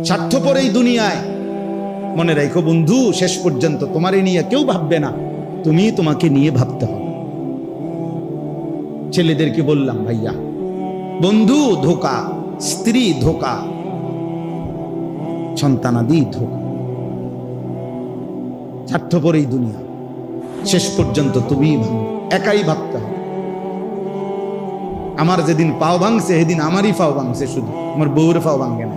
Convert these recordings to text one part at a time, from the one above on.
স্বার্থপর এই দুনিয়ায়। মনে রাখো বন্ধু, শেষ পর্যন্ত তোমার নিয়ে কেউ ভাববে না, তুমি তোমাকে নিয়ে ভাবতে হবে। ছেলেদেরকে বললাম, ভাইয়া, বন্ধু ধোঁকা, স্ত্রী ধোঁকা, সন্তানাদি ধোঁকা। স্বার্থপর এই দুনিয়া, শেষ পর্যন্ত তুমি একাই ভাবতে হবে। আমার যেদিন পাও ভাঙছে সেদিন আমারই পাও ভাঙছে, শুধু আমার বউর পাও ভাঙে না,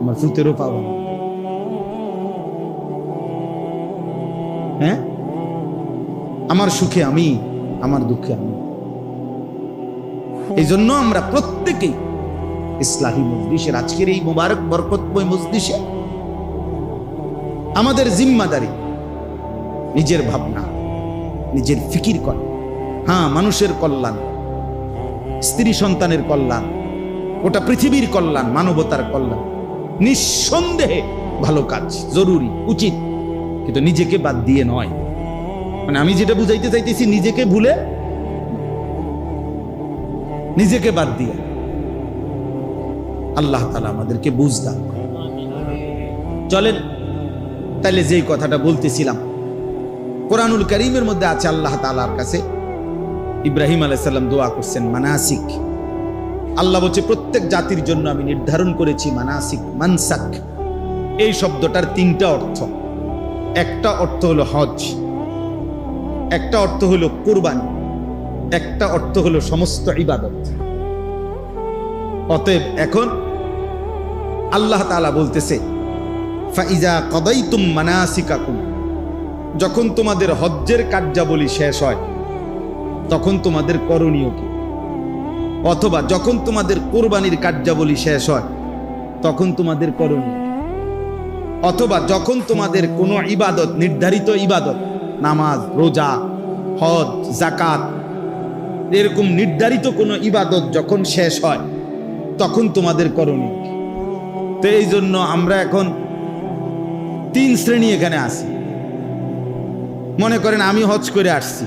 আমার ফুতেরও পাও ভাঙে। হ্যাঁ, আমার সুখে আমি, আমার দুঃখে আমি। এই জন্য আমরা প্রত্যেকেই ইসলাহি মজলিসের আজকের এই মুবারক বরকতময় মজলিসে আমাদের জিম্মাদারি নিজের ভাবনা, নিজের ফিকির করা। হ্যাঁ, মানুষের কল্যাণ, স্ত্রী সন্তানের কল্যাণ, ওটা পৃথিবীর কল্যাণ, মানবতার কল্যাণ নিঃসন্দেহে ভালো কাজ, জরুরি, উচিত, কিন্তু নিজেকে বাদ দিয়ে নয়। মানে আমি যেটা বুঝাইতে চাইতেছি, নিজেকে ভুলে, নিজেকে বাদ দিয়ে। আল্লাহ তাআলা আমাদেরকে বুঝ দান করেন। চলেন তাইলে যেই কথাটা বলতেছিলাম, কোরআনুল কারীমের মধ্যে আছে আল্লাহ তাআলার কাছে ইব্রাহিম আলাইহিস সালাম দোয়া করছেন মানাসিক। আল্লাহ বলছে প্রত্যেক জাতির জন্য আমি নির্ধারণ করেছি মানাসিক, মানসাক। এই শব্দটার তিনটা অর্থ। একটা অর্থ হলো হজ, একটা অর্থ হলো কুরবানি, একটা অর্থ হলো সমস্ত ইবাদত। অতএব এখন আল্লাহ তাআলা বলতেছে ফাইজা কাদাইতুম মানাসিকাকুম, যখন তোমাদের হজ্জের কার্যাবলী শেষ হয় তখন তোমাদের করণীয় কি? অথবা যখন তোমাদের কুরবানির কার্যাবলী শেষ হয় তখন তোমাদের করণীয়, অথবা যখন তোমাদের কোনো ইবাদত, নির্ধারিত ইবাদত, নামাজ, রোজা, হজ, যাকাত, এরকম নির্ধারিত কোনো ইবাদত যখন শেষ হয় তখন তোমাদের করণীয় কি? তো এই জন্য আমরা এখন তিন শ্রেণী এখানে আছি। মনে করেন আমি হজ করে আসছি,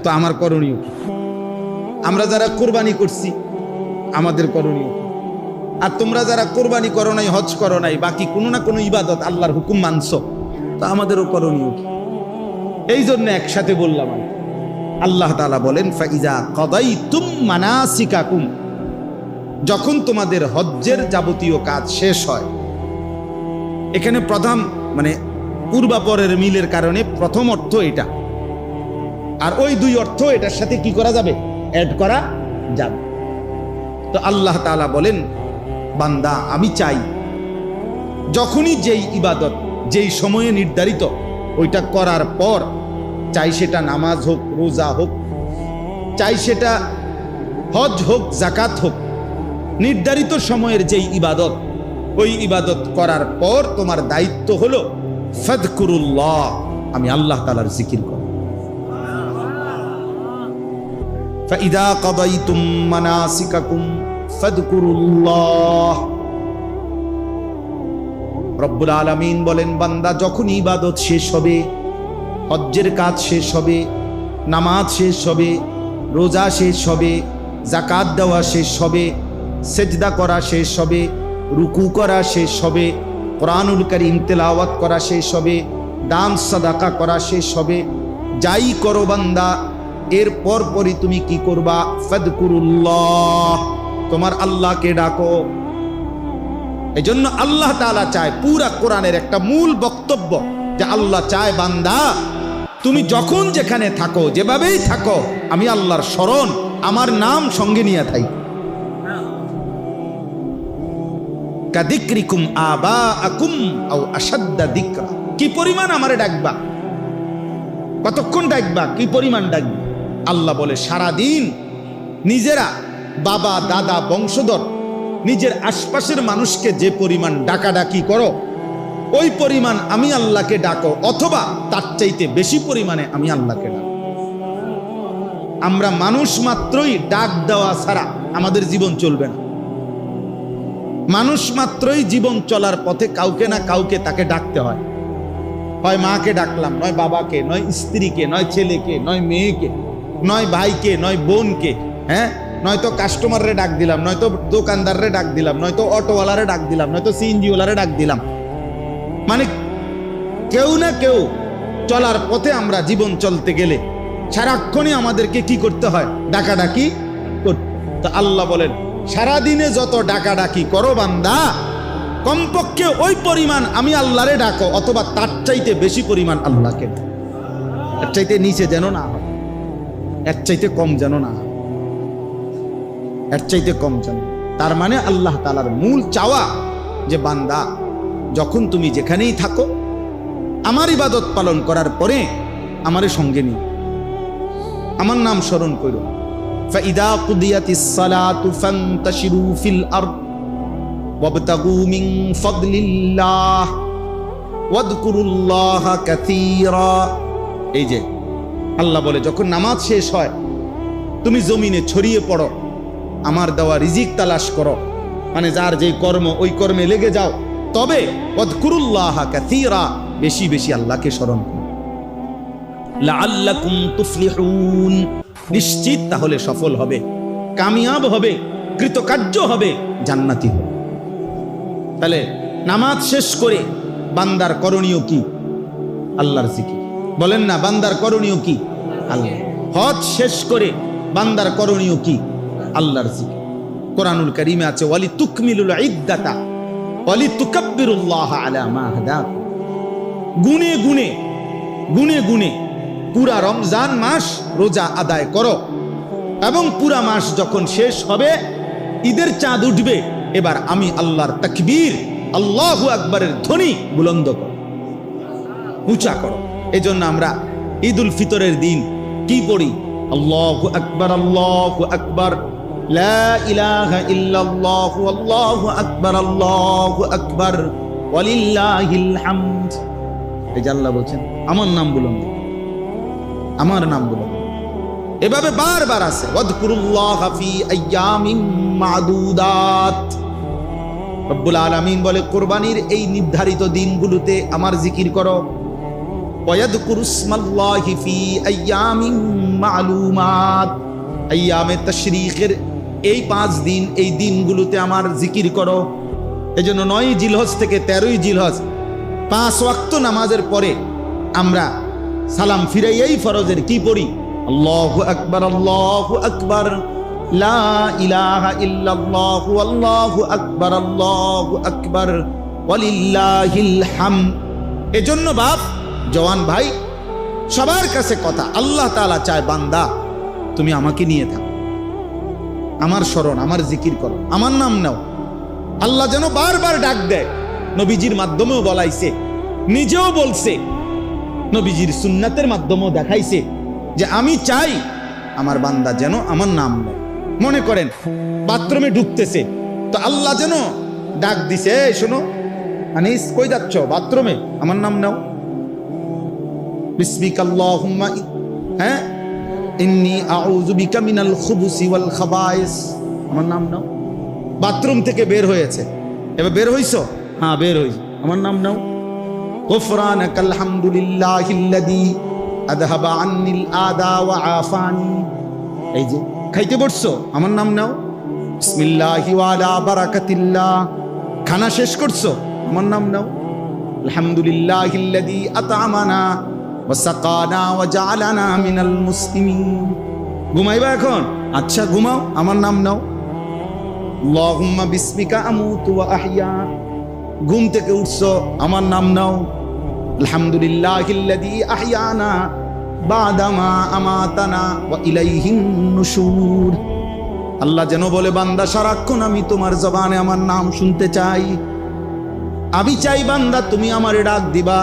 তো আমার করণীয় কি? আমরা যারা কোরবানি করছি আমাদের করণীয় কি? আর তোমরা যারা কোরবানি করো নাই, হজ করো নাই, বাকি কোনো না কোনো ইবাদত আল্লাহর হুকুম মানছো, তো আমাদেরও করণীয় কি? এই জন্য একসাথে বললাম। আল্লাহ তাআলা বলেন ফাইজা কাদাইতুম মানাসিকাকুম, যখন তোমাদের হজ্জের যাবতীয় কাজ শেষ হয়। এখানে প্রথম মানে পূর্বাপরের মিলের কারণে প্রথম অর্থ এটা, আর ওই দুই অর্থ এটার সাথে কি করা যাবে? অ্যাড করা যাবে। তো আল্লাহ তাআলা বলেন বান্দা, আমি চাই যখনই যেই ইবাদত যেই সময়ে নির্ধারিত ওইটা করার পর, চাই সেটা নামাজ হোক, রোজা হোক, চাই সেটা হজ হোক, যাকাত হোক, নির্ধারিত সময়ের যেই ইবাদত, ওই ইবাদত করার পর তোমার দায়িত্ব হলো ফাযকুরুল্লাহ, আমি আল্লাহ তাআলার জিকির করো। ফাইদা কাদাইতুম মানাসিকাকুম ফাযকুরুল্লাহ। রব্বুল আলামিন বলেন বান্দা, যখন ইবাদত শেষ হবে, হজ্জের কাজ শেষ হবে, নামাজ শেষ হবে, রোজা শেষ হবে, যাকাত দেওয়া শেষ হবে, সেজদা করা শেষ হবে, রুকু করা শেষ হবে, কোরআনুল কারীম তেলাওয়াত করা শেষ হবে, দান সাদাকা করা শেষ হবে, যাই করো বান্দা, এর পরপরই তুমি কি করবা? ফাযকুরুল্লাহ, তোমার আল্লাহকে ডাকো। এজন্য আল্লাহ তাআলা চায়, পুরা কোরআনের একটা মূল বক্তব্য যে আল্লাহ চায় বান্দা তুমি যখন যেখানে থাকো, যেভাবেই থাকো, আমি আল্লাহর স্মরণ, আমার নাম সঙ্গে নিয়ে থাকি। কাযিকরিকুম আবাআকুম আও আশাদ্দা যিকরা, কি পরিমাণ আমারে ডাকবা, কতক্ষণ ডাকবা, কি পরিমাণ ডাকবা? আল্লাহ বলে সারাদিন নিজেরা, বাবা, দাদা, বংশধর, নিজের আশপাশের মানুষকে যে পরিমাণ ডাকাডাকি করো, ওই পরিমাণ আমি আল্লাহকে ডাকো, অথবা তার চাইতে বেশি পরিমাণে আমি আল্লাহকে ডাকো। আমরা মানুষ মাত্রই ডাক দেওয়া ছাড়া আমাদের জীবন চলবে না। মানুষ মাত্রই জীবন চলার পথে কাউকে না কাউকে তাকে ডাকতে হয়। হয় মাকে ডাকলাম, নয় বাবাকে, নয় স্ত্রীকে, নয় ছেলেকে, নয় মেয়েকে, নয় ভাইকে, নয় বোনকে, হ্যাঁ, নয়তো কাস্টমাররে ডাক দিলাম, নয়তো দোকানদাররে ডাক দিলাম, নয়তো অটোওয়ালারে ডাক দিলাম, নয়তো সিএনজিওয়ালারে ডাক দিলাম। মানে কেউ না কেউ চলার পথে আমরা জীবন চলতে গেলে সারাক্ষণই আমাদেরকে কি করতে হয়? ডাকাডাকি করতে। তো আল্লাহ বলেন সারাদিনে যত ডাকাডাকি করো বান্দা, কমপক্ষে ওই পরিমাণ আমি আল্লাহরে ডাকো, অথবা তার চাইতে বেশি পরিমাণ আল্লাহকে ডাকো। এর চাইতে নিচে যেন না হয়, এর চাইতে কম যেন না হয়, এর চাইতে কম যেন। তার মানে আল্লাহ তাআলার মূল চাওয়া যে বান্দা যখন তুমি যেখানেই থাকো আমার ইবাদত পালন করার পরে আমারে সঙ্গে নিও, আমার নাম স্মরণ করো। فَإِذَا قُضِيَتِ الصَّلَاةُ فَانْتَشِرُوا فِي الْأَرْضِ وَابْتَغُوا مِنْ فَضْلِ اللَّهِ وَاذْكُرُوا اللَّهَ كَثِيرًا। এই যে আল্লাহ বলে যখন নামাজ শেষ হয় তুমি জমিনে ছড়িয়ে পড়ো, আমার দেওয়া রিজিক তালাশ করো, মানে যার যে কর্ম ওই কর্মে লেগে যাও। তবে ওয়াযকুরুল্লাহ কাসীরা, বেশি বেশি আল্লাহকে স্মরণ করো। লাআল্লাকুম তুফলিহুন, নিশ্চিত তাহলে সফল হবে, কামিয়াব হবে, কৃতকার্য হবে, জান্নাতি হবে। তাহলে নামাজ শেষ করে বান্দার করণীয় কি? আল্লাহর জিকির। বলেন না, বান্দার করণীয় কি? আল্লাহ। হজ শেষ করে বান্দার করণীয় কি? আল্লাহর জিকির। কোরআনুল কারীমে আছে ওয়ালি তুকমিলুল ইদ্দাতা ওয়ালি তুকাব্বিরুল্লাহ আলা মা হাদাকুম। গুনে গুনে গুনে গুনে পুরা রমজান মাস রোজা আদায় করো, এবং পুরা মাস যখন শেষ হবে, ঈদের চাঁদ উঠবে, এবার আমি আল্লাহর তাকবীর, আল্লাহু আকবারের ধ্বনি বুলন্দ করো, উঁচা করো। এই জন্য আমরা ঈদুল ফিতরের দিন কি পড়ি? আল্লাহু আকবার, আল্লাহু আকবার, লা ইলাহা ইল্লাল্লাহ, আল্লাহু আকবার, আল্লাহু আকবার, ওয়ালিল্লাহিল হামদ। এই যে আল্লাহ বলছেন আমার নাম বুলন্দ, আমার নাম বুলন্দ। এভাবে বারবার আছে ওয়াযকুরুল্লাহ ফি আইয়ামিন মা'দুদাত। রব্বুল আলামিন বলে কুরবানির এই নির্ধারিত দিনগুলোতে আমার জিকির করো। ওয়াযকুরুসমাল্লাহি ফি আইয়ামিন মা'লুমাত, আইয়ামে তাশরীকের এই 5 দিন, এই দিনগুলোতে আমার জিকির করো। এজন্য 9 জিলহজ থেকে 13 জিলহজ 5 ওয়াক্ত নামাজের পরে আমরা সালাম ফিরাইয়াই ফরজের কি পড়ি? আল্লাহু আকবার, আল্লাহু আকবার, লা ইলাহা ইল্লাল্লাহ, আল্লাহু আকবার, আল্লাহু আকবার, ওয়ালিল্লাহিল হামদ। এজন্য বাপ, জওয়ান ভাই, সবার কাছে কথা, আল্লাহ তাআলা চায় বান্দা তুমি আমাকে নিয়ে থাকো, আমার স্মরণ, আমার জিকির করো, আমার নাম নাও। আল্লাহ যেন বারবার ডাক দেয়। নবীজির মাধ্যমেও বলাইছে, নিজেও বলছে, নবীজির সুন্নাতের মাধ্যমেও দেখাইছে যে আমি চাই আমার বান্দা যেন আমার নাম নেয়। মনে করেন বাথরুমে ঢুকতেছে, তো আল্লাহ যেন ডাক দিছে, এই শোনো আনিস, কই যাচ্ছ? বাথরুমে, আমার নাম নাও। বিসমিকাল্লাহুম্মা, হ্যাঁ, ইন্নী আউযু বিকা মিনাল খুবুসি ওয়াল খাবায়েস, আমার নাম নাও। বাথরুম থেকে বের হয়েছে, এবার বের হইছো? হ্যাঁ বের হইছি, আমার নাম নাও। গুফরানাকাল হামদুলিল্লাহিল্লাযী আযহাবা আন্নিল আদা ওয়া আফানি। এই যে খাইতে বসছো, আমার নাম নাও। বিসমিল্লাহি ওয়া আলা বারাকাতিল্লাহ। খানা শেষ করছো, আমার নাম নাও। আলহামদুলিল্লাহিল্লাযী আত'আমানা ওয়া সাকানা ওয়া জাআলানা মিনাল মুসলিমিন। ঘুমাইবা এখন? আচ্ছা ঘুমাও, আমার নাম নাও। আল্লাহুম্মা বিসমিকা আমুতু ওয়া আহইয়া। ঘুম থেকে উঠছো, আমার নাম নাও। আলহামদুলিল্লাহিল্লাযী আহইয়ানা বাদামা আমাতানা ওয়া ইলাইহিন নুশুর। আল্লাহ যেন বলে বান্দা সারাক্ষণ আমি তোমার জবানে আমার নাম শুনতে চাই। আমি চাই বান্দা তুমি আমারে ডাক দিবা।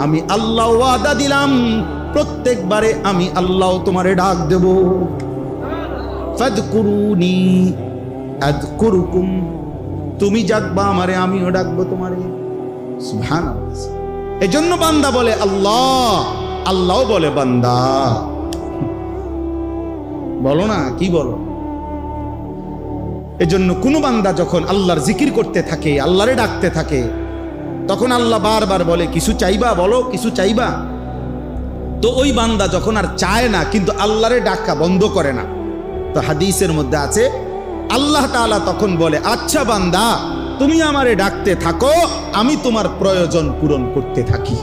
আমি আল্লাহ ওয়াদা দিলাম প্রত্যেকবারে আমি আল্লাহ তোমারে ডাক দেব। ফাদকুরুনি আযকুরুকুম, তুমি ডাকবা আমারে, আমিও ডাকবো তোমারে। সুবহানাল্লাহ। এজন্য বান্দা বলে আল্লাহ, আল্লাহও বলে বান্দা। বলো না, কি বলো? এজন্য কোন বান্দা যখন আল্লাহর জিকির করতে থাকে, আল্লাহরে ডাকতে থাকে, তখন আল্লাহ বারবার বলে কিছু চাইবা, বলো কিছু চাইবা। তো ওই বান্দা যখন আর চায় না কিন্তু আল্লাহরে ডাকা বন্ধ করে না, তো হাদিসের মধ্যে আছে আল্লাহ তাআলা তখন বলে, আচ্ছা বান্দা, তুমি আমারে ডাকতে থাকো, আমি তোমার প্রয়োজন পূরণ করতে থাকি।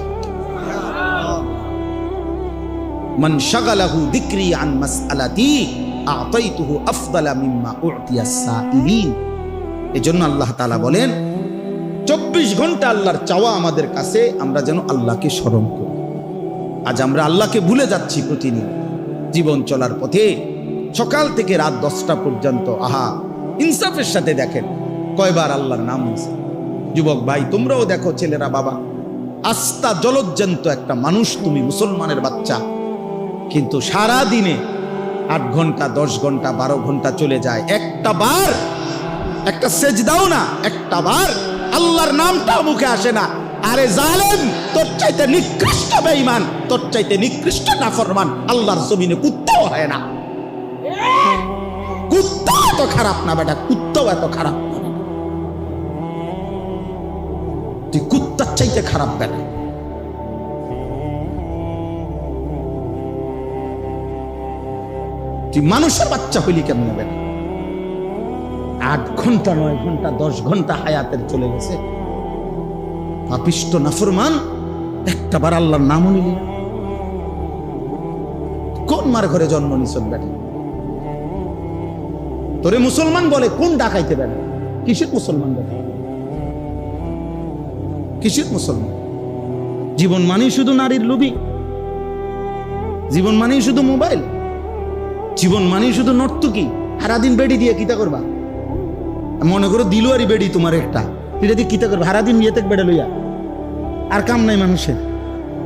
মান শাগালাহু যিকরি আন মাসআলাতি আ'তাইতুহু আফদালা মিম্মা উ'তিয়াস সাইলিন। এজন্য আল্লাহ তাআলা বলেন 24 ঘন্টা আল্লাহর চাওয়া আমাদের কাছে, আমরা যেন আল্লাহকে স্মরণ করি। আজ আমরা আল্লাহকে ভুলে যাচ্ছি প্রতিদিন জীবন চলার পথে, সকাল থেকে রাত 10টা পর্যন্ত। আহা, ইনসাফের সাথে দেখেন কয়বার আল্লাহর নাম নিছে। যুবক ভাই, তোমরাও দেখো, ছেলেরা, বাবা, আস্থা জলজ্জান্ত একটা মানুষ, তুমি মুসলমানের বাচ্চা, কিন্তু সারা দিনে 8 ঘন্টা 10 ঘন্টা 12 ঘন্টা চলে যায়, একটা বার একটা সেজদাও না, একটা বার আল্লাহর নামটা মুখে আসে না। আরে জালেম, তোর চাইতে নিকৃষ্ট বেঈমান, তোর চাইতে নিকৃষ্ট নাফরমান আল্লাহর জমিনে কুত্তাও হয় না। কুত্তা এত খারাপ না বেটা, কুত্তাও এত খারাপ না, তুই কুত্তার চাইতে খারাপ বেটা। তুই মানুষের বাচ্চা হইলি কেমন বেটা? 8 ঘন্টা 9 ঘন্টা 10 ঘন্টা হায়াতের চলে গেছে, পাপিষ্ট নাফরমান, একটা বার আল্লাহর নামও নিলি না। কোন মার ঘরে জন্ম নিছ বেটা? তোরে মুসলমান বলে কোন ডাকাইতে বেটা? কিসের মুসলমান বেটা? কিসের মুসলমান? জীবন মানেই শুধু নারীর লোভী, জীবন মানেই শুধু মোবাইল, জীবন মানেই শুধু নর্তকী। সারাদিন বেডি দিয়ে কিতা করবা? মনে করো দিলুয়ারি বেডি তোমার একটা, এটা দিয়ে কিতা করবা? সারাদিন নিয়ে থেকে বেড়ে লইয়া, আর কাম নাই মানুষের।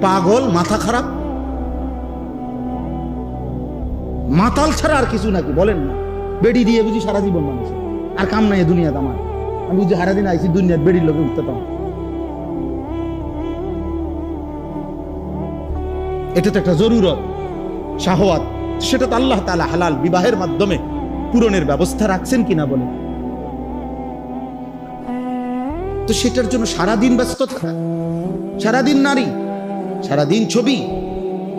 পাগল, মাথা খারাপ, মাতাল ছাড়া আর কিছু নাকি বলেন না? বেডি দিয়ে বুঝি সারা জীবন মানুষের, আর কাম নাই দুনিয়াতে আমার। আমি বুঝি সারাদিন আইসি দুনিয়ার বেডির লোকে উঠতে পারো। এটা তো একটা জরুরত, শাহওয়াত, সেটা তো আল্লাহ তাআলা হালাল বিবাহের মাধ্যমে পূরণের ব্যবস্থা রাখছেন কিনা বলে। তো সেটার জন্য সারাদিন ব্যস্ত থাকা, সারাদিন নারী, সারাদিন ছবি,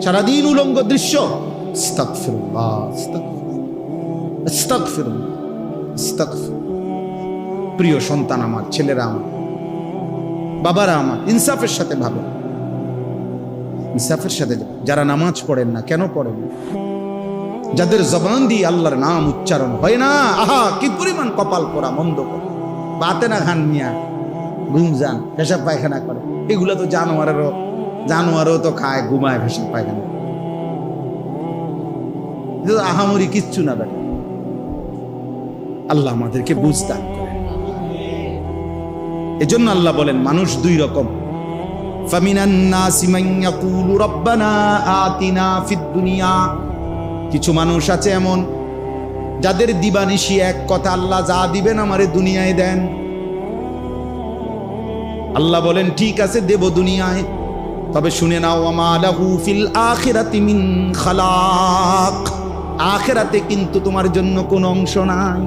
সারাদিন উলঙ্গ দৃশ্য। আস্তাগফিরুল্লাহ, আস্তাগফিরুল্লাহ, আস্তাগফিরুল্লাহ। প্রিয় সন্তান আমার, ছেলেরা আমার, বাবারা আমার, ইনসাফের সাথে ভাবেন, ইনসাফের সাথে। যারা নামাজ পড়েন না, কেন পড়েন না? যাদের জবান দিয়ে আল্লাহর নাম উচ্চারণ হয় না, আহা কি পরিমাণ কপাল পোড়া, মন্দ করে। বাতে না খান মিয়া, ঘুম যান, পেশাব পায়খানা করে, এগুলো তো জানোয়ারও তো খায়, ঘুমায়, পেশাব পায়খানা। আহামরি কিচ্ছু না বেটা। আল্লাহ আমাদেরকে বুঝ দান করেন। এজন্য আল্লাহ বলেন মানুষ 2 রকম। ফামিনান নাসি মান ইয়াকুলু রাব্বানা আতিনা ফিদ দুনিয়া। কিছু মানুষ আছে এমন যাদের দিবানিশি এক কথা, আল্লাহ যা দিবেন আমারে দুনিয়ায় দেন। আল্লাহ বলেন ঠিক আছে দেব দুনিয়ায়, তবে শুনে নাও ওয়ামা লাহু ফিল আখিরাতি মিন খালাক। আখিরাতে কিন্তু তোমার জন্য কোনো অংশ নাই।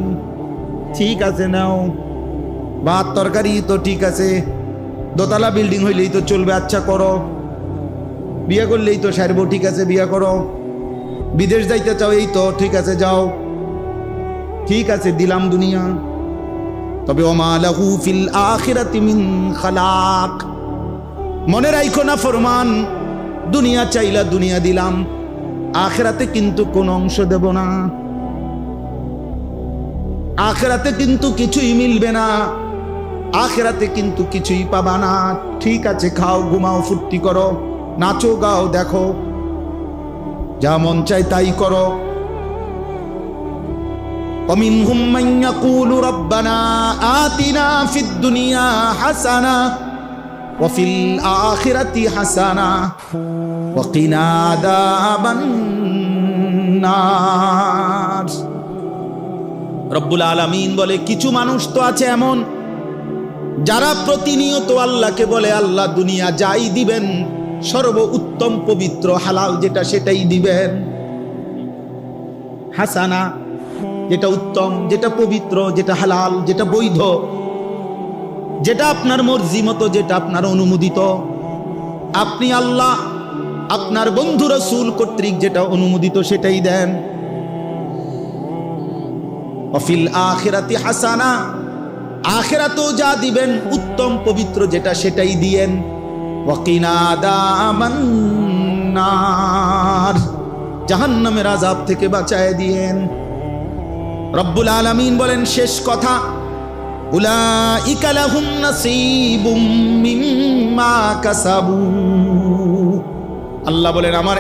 ঠিক আছে নাও, ভাত তরকারি তো ঠিক আছে, দোতলা বিল্ডিং হইলেই তো চলবে, আচ্ছা করো। বিয়ে করলেই তো সারবো, ঠিক আছে বিয়ে করো। বিদেশ যাইতে চাও, এই তো ঠিক আছে যাও, ঠিক আছে দিলাম দুনিয়া। তবে ওমা লাহু ফিল আখিরাতি মিন খালাক। মনে রাখো না ফরমান, দুনিয়া চাইলা দুনিয়া দিলাম, আখিরাতে কিন্তু কোন অংশ দেব না। আখিরাতে কিন্তু কিছুই মিলবে না, আখিরাতে কিন্তু কিছুই পাবা না। ঠিক আছে খাও, ঘুমাও, ফুর্তি করো, নাচো, গাও, দেখো, যা মন চাই তাই করো। ومنهم من يقول ربنا آتنا في الدنيا حسنة وفي الآخرة حسنة وقنا عذاب النار। রব্বুল আলামিন বলে কিছু মানুষ তো আছে এমন যারা প্রতিনিয়ত আল্লাহকে বলে আল্লাহ দুনিয়া যাই দিবেন, সর্ব উত্তম পবিত্র হালাল যেটা সেটাই দিবেন। হাসানা যেটা উত্তম, যেটা পবিত্র, যেটা হালাল, যেটা বৈধ, যেটা আপনার মর্জি মতো, যেটা আপনার অনুমোদিত, আপনি আল্লাহ আপনার বন্ধু রাসূল কর্তৃক যেটা অনুমোদিত সেটাই দেন। ওয়াফিল আখিরাতি হাসানা, আখিরাতেও যা দিবেন উত্তম পবিত্র যেটা সেটাই দিয়েন। ওয়াকিনা আযাবান নার, জাহান্নামের আযাব থেকে বাঁচায় দিয়েন। রব্বুল আলামিন বলেন শেষ কথা, উলাইকা লাহুম নাসীবুম মিম্মা কাসাবু। আল্লাহ বলেন আমার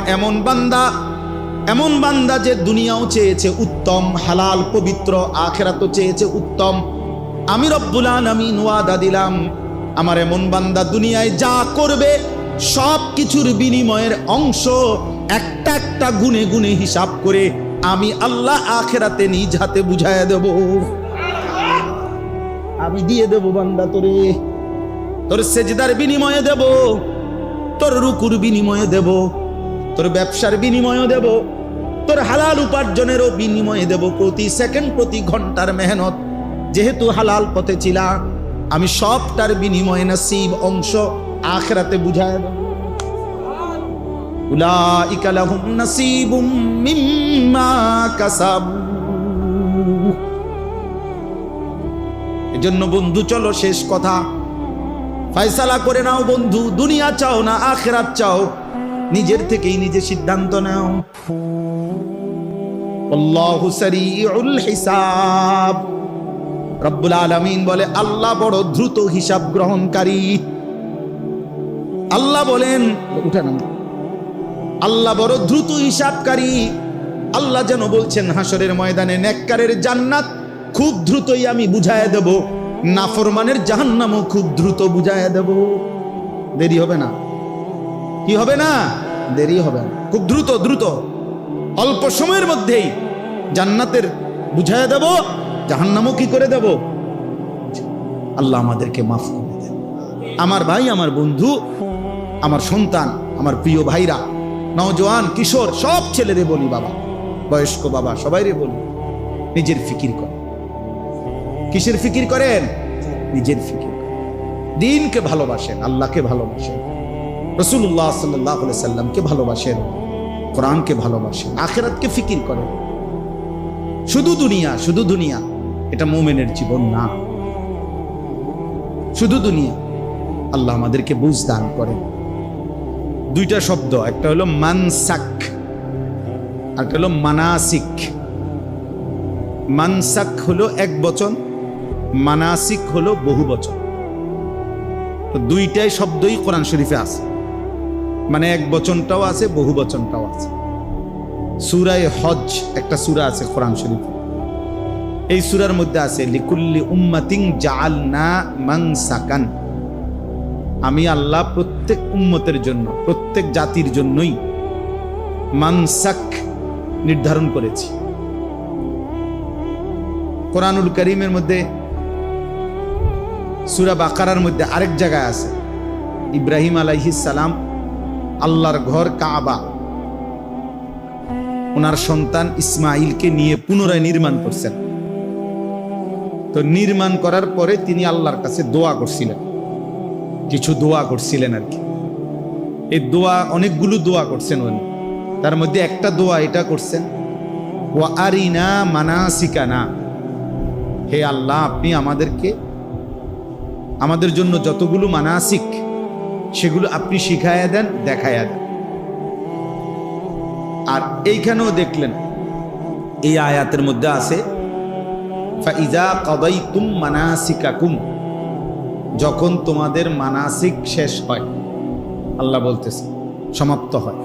এমন বান্দা যে দুনিয়াও চেয়েছে উত্তম হালাল পবিত্র, আখিরাতও চেয়েছে উত্তম, আমি রব্বুল আলামিন ওয়াদা দিলাম আমার এমন বান্দা দুনিয়ায় যা করবে সব কিছুর বিনিময়ের অংশ একটা একটা গুনে গুনে হিসাব করে আমি আল্লাহ আখিরাতে নিজ হাতে বুঝাইয়া দেব। আমি দিয়ে দেব বান্দা তোরে, তোর সেজদার বিনিময়ে দেব, তোর রুকুর বিনিময়ে দেব, তোর ব্যবসার বিনিময়ে দেব, তোর হালাল উপার্জনেরও বিনিময়ে দেব। প্রতি সেকেন্ড প্রতি ঘন্টার মেহনত যেহেতু হালাল পথে ছিলা, আমি সবটার বিনিময়ে নসিব অংশ আখিরাতে বুঝায় দেব। উলাইকা লাহুম নাসীবুম মিম্মা কাসাবু। এজন্য বন্ধু চলো শেষ কথা, ফয়সালা করে নাও বন্ধু, দুনিয়া চাও না আখিরাত চাও, নিজের থেকেই নিজে সিদ্ধান্ত নাও। আল্লাহু সারিউল হিসাব। রব্বুল আলামিন বলে আল্লাহ বড় দ্রুত হিসাব গ্রহণকারী। আল্লাহ বলেন উঠে না, আল্লাহ বড় দ্রুত হিসাবকারী। আল্লাহ যেন বলছেন হাসরের ময়দানে নেককারের জান্নাত খুব দ্রুতই আমি বুঝায় দেব, নাফরমানের জাহান্নামও খুব দ্রুত বুঝায় দেব। দেরি হবে না, কি হবে না, দেরি হবে না, খুব দ্রুত দ্রুত অল্প সময়ের মধ্যেই জান্নাতের বুঝায় দেব, জাহান্নামও কি করে দেব। আল্লাহ আমাদেরকে মাফ করে দেন। আমার ভাই, আমার বন্ধু, আমার সন্তান, আমার প্রিয় ভাইরা, নওজোয়ান কিশোর সব ছেলেরে বলি, বাবা বয়স্ক বাবা সবাইরে বলি, নিজের ফিকির করেন। কিসের ফিকির করেন? নিজের ফিকির। দিনকে ভালোবাসেন, আল্লাহকে ভালোবাসেন, রাসূলুল্লাহ সাল্লাল্লাহু আলাইহি সাল্লামকে ভালোবাসেন, কোরআনকে ভালোবাসেন, আখিরাতকে ফিকির করেন। শুধু দুনিয়া এটা মুমিনের জীবন না। শুধু দুনিয়া, আল্লাহ আমাদেরকে বুঝ দান করেন। দুইটা শব্দ, একটা হলো মানসাক, একটা হলো মানাসিক। মানসাক হলো এক বচন, মানাসিক হলো বহু বচন। তো দুইটাই শব্দই কোরআন শরীফে আছে, মানে এক বচনটাও আছে, বহু বচনটাও আছে। সূরা হজ একটা সূরা আছে কোরআন শরীফে, এই সূরার মধ্যে আছে লিকুল্লি উম্মাতিন জাআলনা মানসাকান। আমি আল্লাহ প্রত্যেক উম্মতের জন্য, প্রত্যেক জাতির জন্যই মানসাক নির্ধারণ করেছি। কোরআনুল কারীমের মধ্যে সূরা বাকারার মধ্যে আরেক জায়গায় আছে, ইব্রাহিম আলাইহিস সালাম আল্লাহর ঘর কাবা ওনার সন্তান ইসমাইলকে নিয়ে পুনরায় নির্মাণ করছেন। তো নির্মাণ করার পরে তিনি আল্লাহর কাছে দোয়া করছিলেন, কিছু দোয়া করছিলেন আর কি। এই দোয়া, অনেকগুলো দোয়া করছেন উনি, তার মধ্যে একটা দোয়া এটা করছেন, ওয়া আরিনা মানাসিকানা, হে আল্লাহ আপনি আমাদের জন্য যতগুলো মানাসিক সেগুলো আপনি শিখায়া দেন, দেখায়া দেন। আর এইখানেও দেখলেন এই আয়াতের মধ্যে আছে ফাইজা কাদাইতুম মানাসিকাকুম, যখন তোমাদের মানাসিক শেষ হয়, আল্লাহ বলতেছে সমাপ্ত হয়।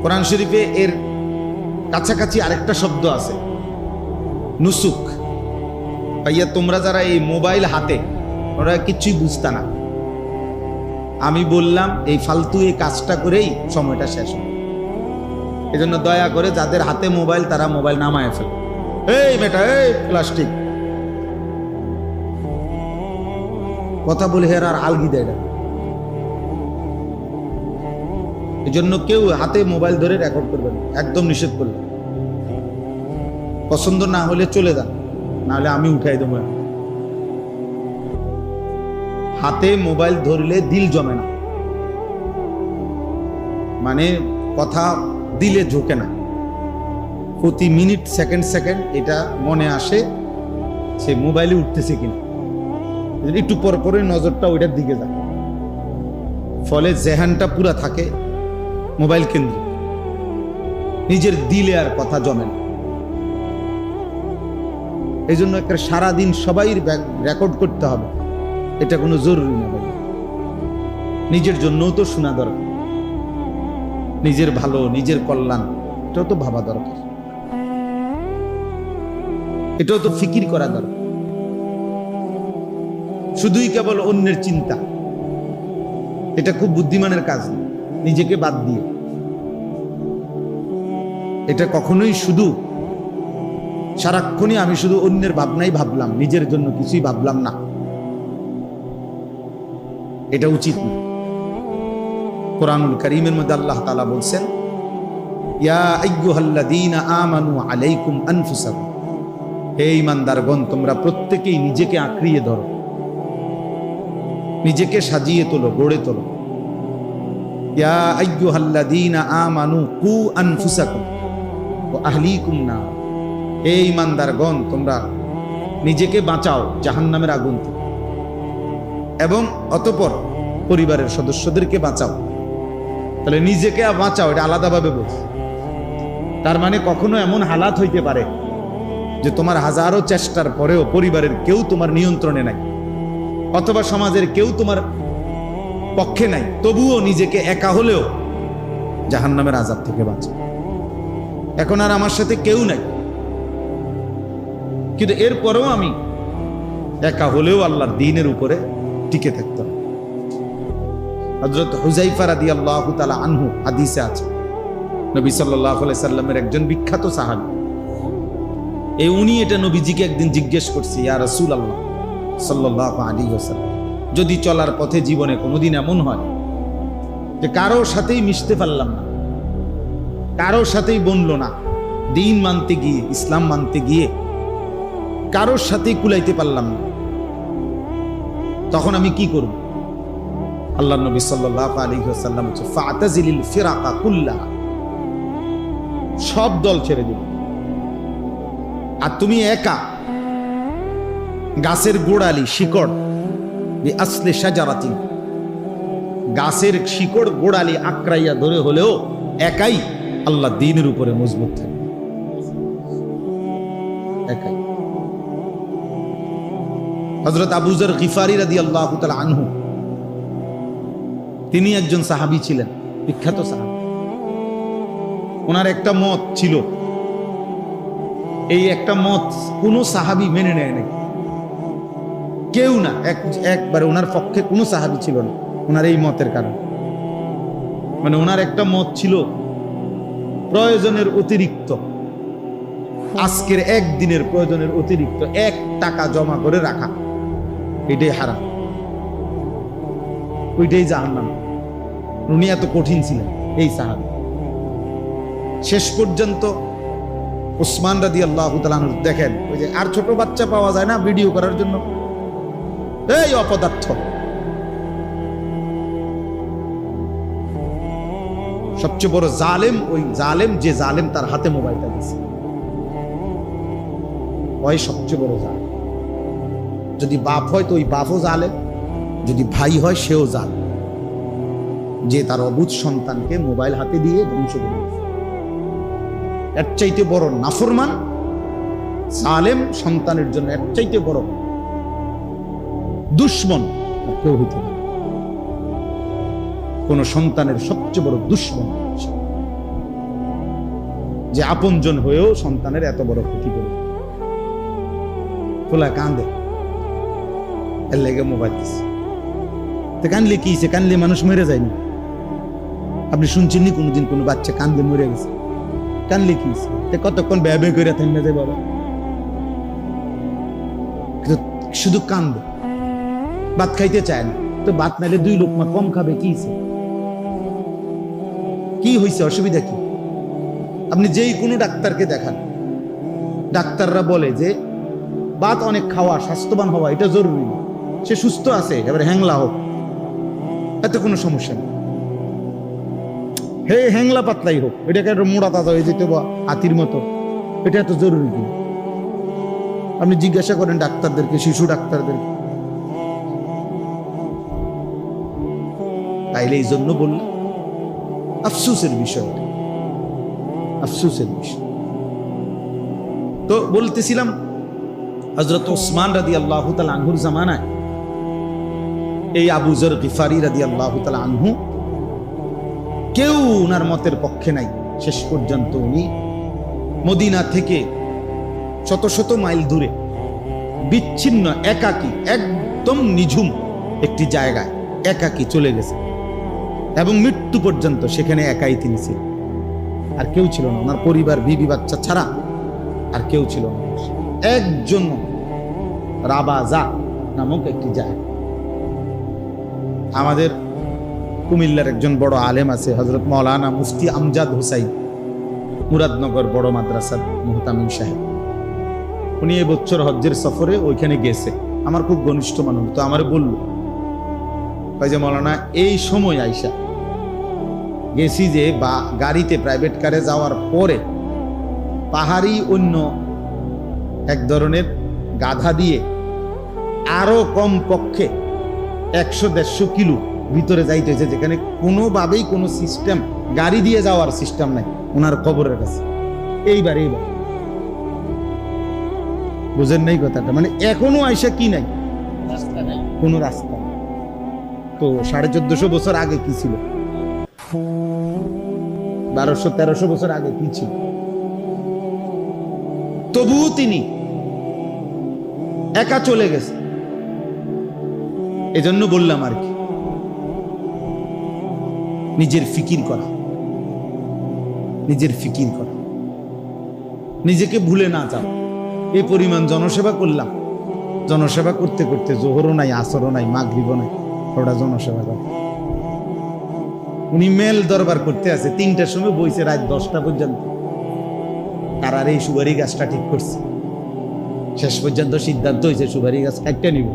কোরআন শরীফে এর কাছাকাছি আরেকটা শব্দ আছে নুসুক। ভাইয়া তোমরা যারা এই মোবাইল হাতে, ওরা কিছুই বুঝতা না, আমি বললাম এই ফালতু এই কাজটা করেই সময়টা শেষ হয়। এজন্য দয়া করে যাদের হাতে মোবাইল তারা মোবাইল নামায় ফেলে। এই বেটা, এই প্লাস্টিক কথা বলে হের আর আলগি দেয়। এজন্য কেউ হাতে মোবাইল ধরে রেকর্ড করবেন, একদম নিষেধ করলেন। পছন্দ না হলে চলে যান, নাহলে আমি উঠাই দেবো। হাতে মোবাইল ধরলে দিল জমে না, মানে কথা দিলে ঝোঁকে না। প্রতি মিনিট সেকেন্ড সেকেন্ড এটা মনে আসে সে মোবাইলে উঠতেছে কিনা, একটু পর পরে নজরটা ওইটার দিকে যায়, ফলে জেহানটা পুরা থাকে মোবাইল কেন্দ্রিক, নিজের দিলে আর কথা জমে না। এই জন্য একটা সারাদিন সবাই রেকর্ড করতে হবে, এটা কোনো জরুরি না ভাই। নিজের জন্যও তো শোনা দরকার, নিজের ভালো নিজের কল্যাণ এটাও তো ভাবা দরকার, এটাও তো ফিকির করা দরকার। শুধুই কেবল অন্যের চিন্তা, এটা খুব বুদ্ধিমানের কাজ না, নিজেকে বাদ দিয়ে। এটা কখনোই শুধু সারাক্ষণই আমি শুধু অন্যের ভাবনাই ভাবলাম, নিজের জন্য কিছুই ভাবলাম না, এটা উচিত না। কোরআনুল কারীমের মধ্যে আল্লাহ তাআলা বলছেন, ইয়া আইয়ুহাল্লাযীনা আমানু আলাইকুম আনফুসাকুম, হে ঈমানদারগণ তোমরা প্রত্যেকেই নিজেকে আঁকড়িয়ে ধরো, নিজেকে সাজিয়ে তোলো, গড়ে তোলো। ইয়া আইয়ুহাল্লাযীনা আমানু কু আনফুসাকুম ওয়া আহলিকুম নার, হে ঈমানদারগণ তোমরা নিজেকে বাঁচাও জাহান্নামের আগুন থেকে, এবং অতঃপর পরিবারের সদস্যদেরকে বাঁচাও। তাহলে নিজেকে বাঁচাও এটা আলাদাভাবে বলছে। তার মানে কখনো এমন হালাত হইতে পারে যে তোমার হাজারো চেষ্টার পরেও পরিবারের কেউ তোমার নিয়ন্ত্রণে নাই, অথবা সমাজের কেউ তোমার পক্ষে নাই, তবুও নিজেকে একা হলেও জাহান্নামের আযাব থেকে বাঁচাও। এখন আর আমার সাথে কেউ নাই, কিন্তু এরপরেও আমি একা হলেও আল্লাহর দ্বীনের উপরে টিকে থাকতাম। হযরত হুযায়ফা রাদিয়াল্লাহু তাআলা আনহু হাদিসে আছে, নবী সাল্লাল্লাহু আলাইহি সাল্লামের একজন বিখ্যাত সাহাবী, উনি এটা নবীজিকে একদিন জিজ্ঞেস করছে, ইয়া রাসূলুল্লাহ সাল্লাল্লাহু আলাইহি ওয়াসাল্লাম, যদি চলার পথে জীবনে কোনোদিন এমন হয় যে কারোর সাথেই মিশতে পারলাম না, কারোর সাথেই বনলো না, দ্বীন মানতে গিয়ে ইসলাম মানতে গিয়ে কারোর সাথেই কুলাইতে পারলাম না, তখন আমি কি করব? আল্লাহর নবী সাল্লাল্লাহু আলাইহি ওয়াসাল্লাম বলেছে, ফাতাজিলিল ফিরাকা কুল্লাহা, সব দল ছেড়ে দিবে, আর তুমি একা গাছের গোড়ালি শিকড় আসলে শাজারাতিন, গাছের শিকড় গোড়ালি আঁকড়াইয়া ধরে হলেও একাই আল্লাহ দ্বীনের উপরে মজবুত থাকবে, একাই। হযরত আবু যর গিফারি রাদিয়াল্লাহু তাআলা আনহু, তিনি একজন সাহাবী ছিলেন, বিখ্যাত সাহাবী। ওনার একটা মত ছিল, এই একটা মত কোনো সাহাবী মেনে নেয় নাই, কেউ না, একবারে ওনার পক্ষে কোনো সাহাবী ছিল না ওনার এই মতের কারণে। মানে ওনার একটা মত ছিল, প্রয়োজনের অতিরিক্ত, আজকের একদিনের প্রয়োজনের অতিরিক্ত 1 টাকা জমা করে রাখা, এটাই হারাম, ওইটাই জাহান্নাম। উনি এত কঠিন ছিলেন এই সাহাবী। শেষ পর্যন্ত উসমান রাদিয়াল্লাহু তাআলা আনহু, দেখেন ওই যে আর ছোট বাচ্চা পাওয়া যায় না ভিডিও করার জন্য, এই অপদার্থ, সবচেয়ে বড় জালেম ওই জালেম যে জালেম তার হাতে মোবাইলটা দিয়েছে, ওই সবচেয়ে বড় জালেম। যদি বাপ হয় তো ওই বাপও জালেম, যদি ভাই হয় সেও জালেম, যে তার অবুঝ সন্তানকে মোবাইল হাতে দিয়ে ধ্বংস করে দিয়েছে। এর চাইতে বড় নাফরমান জালেম সন্তানের জন্য এর চাইতে বড় দুশ্মন কেউ হইতে পারে। কোন সন্তানের সবচেয়ে বড় দুশ্মন যে আপনজন হয়েও সন্তানের এত বড় ক্ষতি করে। খোলা কান্দে, এর লেগে মোবাইল দিচ্ছে। কানলে কি হয়েছে? কানলে মানুষ মরে যায়নি? আপনি শুনছেননি কোনোদিন কোনো বাচ্চা কান্দলে মরে গেছে? কানলে কি হয়েছে? কতক্ষণ ব্যয় করে থামে যায় বাবা, শুধু কান্দে, ভাত খাইতে চায় না। তো ভাত নাইলে 2 লোকমা কম খাবে, কি হয়েছে? কি হয়েছে? অসুবিধা কি? আপনি যেই কোনো ডাক্তারকে দেখান, ডাক্তাররা বলে যে ভাত অনেক খাওয়া, স্বাস্থ্যবান হওয়া এটা জরুরি না। সে সুস্থ আছে, এবার হ্যাংলা হোক, এতে কোনো সমস্যা নেই। হে হ্যাংলা পাতলাই হোক, এটাকে মোড়া তাজা হয়ে যেতে বা হাতির মতো, এটা এত জরুরি কিনা? আপনি জিজ্ঞাসা করেন ডাক্তারদেরকে, শিশু ডাক্তারদেরকে। তাইলে এই জন্য বললাম আফসোসের বিষয়, আফসোসের বিষয়। তো বলতেছিলাম হযরত ওসমান রাদিয়াল্লাহু তাআলা আনহুর জামানায় এই আবু যর গিফারি রাদিয়াল্লাহু তাআলা আনহু কেউ উনার মতের পক্ষে নাই। শেষ পর্যন্ত উনি মদিনা থেকে শত শত মাইল দূরে বিচ্ছিন্ন একাকী, একদম নিঝুম একটি জায়গায় একাকী চলে গেছে এবং মৃত্যু পর্যন্ত সেখানে একাই তিনি ছিলেন। আর কেউ ছিল না, ওনার পরিবার বিবি বাচ্চা ছাড়া আর কেউ ছিল না। একজন রাবাজা নামক একটি জায়গা। আমাদের কুমিল্লার একজন বড় আলেম আছে, হযরত মাওলানা মুফতি আমজাদ হুসাইন, মুরাদনগর বড় মাদ্রাসার মুহতামিম সাহেব। উনি এবছর হজ্জের সফরে ওইখানে গেছে, আমার খুব ঘনিষ্ঠ মানুষ। তো আমার বলল যে মাওলানা এই সময় আইসা গেছি যে বা গাড়িতে প্রাইভেট কারে যাওয়ার পরে পাহাড়ি অন্য এক ধরনের গাধা দিয়ে আরো কম পক্ষে 100-150 কিলো ভিতরে যাইতে হয়েছে, যেখানে কোনোভাবেই কোনো সিস্টেম, গাড়ি দিয়ে যাওয়ার সিস্টেম নাই ওনার কবরের কাছে। এইবার বুঝেন নাই কথাটা? মানে এখনো আইসা কি নাই, কোনো রাস্তা। তো 1450 বছর আগে কি ছিল, 1200-1300 বছর আগে কি ছিল? তবুও তিনি একা চলে গেছে। এজন্য বললাম আর কি, নিজের ফিকির করা, নিজের ফিকির করা, নিজেকে ভুলে না যাও। এই পরিমাণ জনসেবা করলাম, জনসেবা করতে করতে জোহরও নাই, আসরও নাই, মাগরিবও নাই, ওটা জনসেবা করে। উনি মেল দরবার করতে আছে, 3টার সময় বইছে রাত 10টা পর্যন্ত। তার এই সুপারি গাছটা ঠিক করছে, শেষ পর্যন্ত সিদ্ধান্ত হয়েছে সুপারি গাছ কাটতে নিব,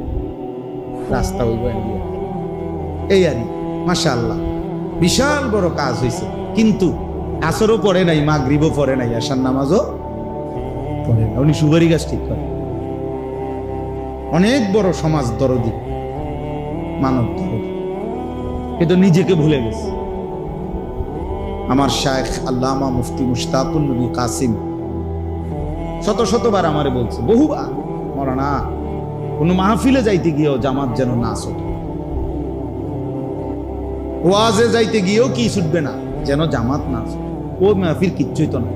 রাস্তা হইব। এই আর মাশাআল্লাহ বিশাল বড় কাজ হয়েছে। কিন্তু আসরও পড়ে নাই, মাগরিবও পড়ে নাই, আশার নামাজও পড়ে না। উনি সুপারি গাছ ঠিক করে। অনেক বড় সমাজ দরদি, মানব দরদি, কিন্তু নিজেকে ভুলে গেছে। আমার শায়েখ আল্লামা মুফতি মুশতাকুন নবী কাসিম শত শতবার আমারে বলছে, বহুবার, মাওলানা কোনো মাহফিলে যাইতে গিয়েও জামাত যেন না ছুটে, ওয়াজে যাইতে গিয়েও কি ছুটবে না, যেন জামাত না ছুটে। ও মাহফিল কিচ্ছুই তো না,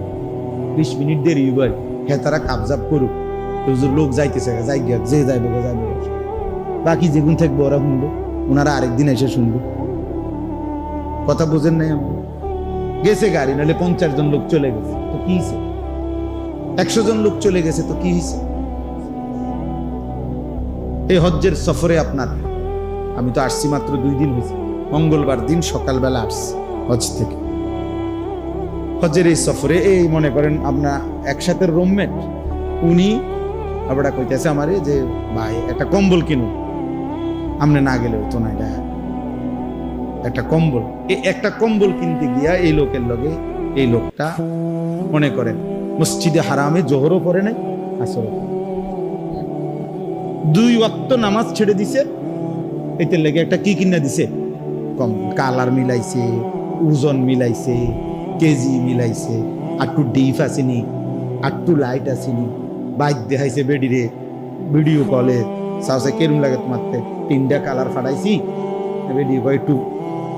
20 মিনিট দেরি হইবার, হ্যাঁ তারা কাবজাব করুক, লোক যাইতেছে, যাই গিয়া যে যাইব যাইব, বাকি যেগুন থাকবো ওরা শুনবো, ওনারা আরেকদিন এসে শুনবো। কথা বোঝেন নাই? আমি গেছে গাড়ি, নাহলে 50 জন লোক চলে গেছে তো কি হয়েছে, 100 জন লোক চলে গেছে তো কি হয়েছে? এই হজ্জের সফরে আপনার, আমি তো আসছি মাত্র 2 দিন হয়েছে, মঙ্গলবার দিন সকালবেলা আসছি হজ থেকে। হজ্জের এই সফরে এই মনে করেন আপনার একসাথে রুমমেট, উনি আবার কইতেছে আমারে যে ভাই একটা কম্বল কিনুন, আমনে না গেলে হতো না, এটা একটা কম্বল। একটা কম্বল কিনতে গিয়া এই লোকের লগে এই লোকটা মনে করেন মসজিদে হারামে জোহরও পড়ে নাই, আসরও 2 ওয়াক্ত নামাজ ছেড়ে দিছে। এতে লেগে একটা কি কিনা দিছে, কম্বল। কালার মিলাইছে, ওজন মিলাইছে, কেজি মিলাইছে, আটটু ডিফ আসেনি, আটটু লাইট আসেনি, বাইক দেখাইছে বেডিরে, ভিডিও কলে সাহসে কেরম লাগে তোমার 3টা কালার ফাটাইছি, বেডি কয় একটু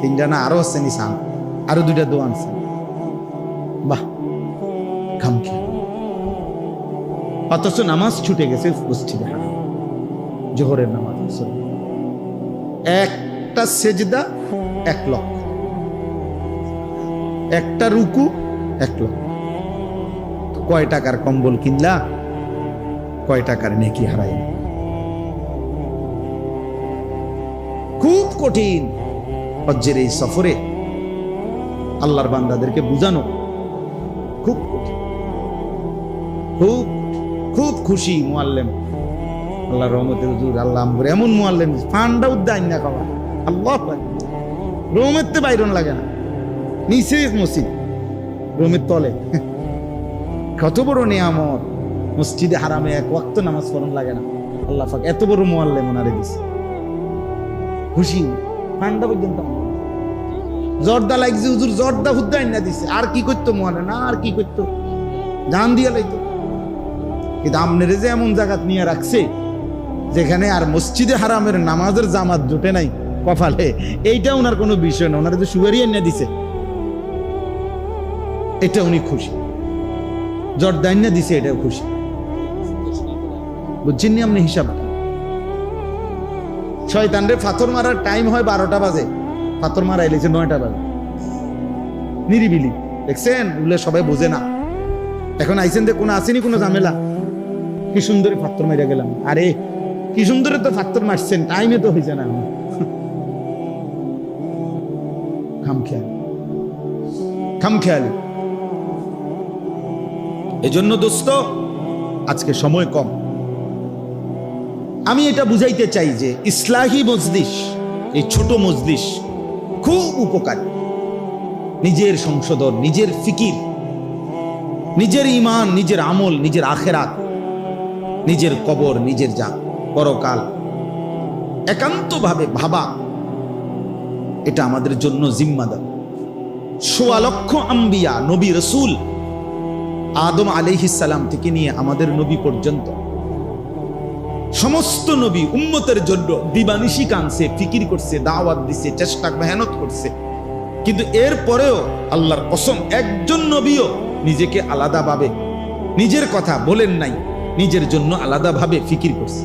3টা না আরো আসছেনি, সাম আরো 2টা দোয়া আনছে। বাহ, খামখে। অথচ নামাজ ছুটে গেছে মসজিদে হারাম, জোহরের নামাজ। একটা সেজদা 1 লক্ষ, একটা রুকু 1 লক্ষ। কয় টাকার কম্বল কিনলা, কয় টাকার নেকি হারাইলা। খুব কঠিন হজ্জের এই সফরে আল্লাহর বান্দাদেরকে বুঝানো, খুব কঠিন। খুব খুব খুশি মুআল্লিম, আল্লাহর রহমতে হুজুর, আল্লাহ আমরে এমন মুআল্লিম ফান্ডা উদ্দাইন না খাওয়া, আল্লাহ রহমতে বাইরন লাগে না, নিচে মসজিদ রুমের তলে কত বড় নিয়ামত। মসজিদে হারামে এক ওয়াক্ত নামাজ পড়ন লাগে না, আল্লাহ পাক এত বড় মুআল্লিম ওনারে দিছে। খুশি ঠান্ডা পর্যন্ত জর্দা লাগছে, হুজুর জর্দা হুদ্দা আইনা দিছে। আর কি করতো মুআল্লিম, না আর কি করতো, জান দিয়া লাইতো। কিন্তু আমনেরে যে এমন জায়গাত নিয়ে রাখছে যেখানে আর মসজিদে হারামের নামাজের জামাত জুটে নাই কপালে, এইটা ওনার কোনো বিষয় না। ওনারে যে সুগারি আইনা দিছে এটা উনি খুশি, জর্দা আইনা দিছে এটাও খুশি। বুঝছেন নি আপনি হিসাবটা? শয়তানরে পাথর মারার টাইম হয় 12টা বাজে, পাথর মারা এলেছে 9টা বাজে, নিরিবিলি। দেখছেন ওগুলো সবাই বোঝে না। এখন আইসেন যে কোনো আসেনি কোনো ঝামেলা, কি সুন্দরে পাথর মারা গেলাম। আরে কি সুন্দরে তো পাথর মারছেন, টাইমে তো হয়েছে না। খামখেয়ালি। এজন্য দোস্ত আজকে সময় কম, আমি এটা বুঝাইতে চাই যে ইসলাহি মজলিস, এই ছোট মজলিস খুব উপকারী। নিজের সংশোধন, নিজের ফিকির, নিজের ঈমান, নিজের আমল, নিজের আখেরাত, নিজের কবর, নিজের যা পরকাল একান্তভাবে ভাবা, এটা আমাদের জন্য জিম্মাদার। ১৬ লক্ষ আম্বিয়া, নবী রসুল, আদম আলাইহিস সালাম থেকে নিয়ে আমাদের নবী পর্যন্ত সমস্ত নবী উম্মতের জন্য দিবানিশি কাঁদছে, ফিকির করছে, দাওয়াত দিছে, চেষ্টা মেহনত করছে। কিন্তু এরপরেও আল্লাহর কসম একজন নবীও নিজেকে আলাদাভাবে নিজের কথা বলেন নাই, নিজের জন্য আলাদাভাবে ফিকির করছে।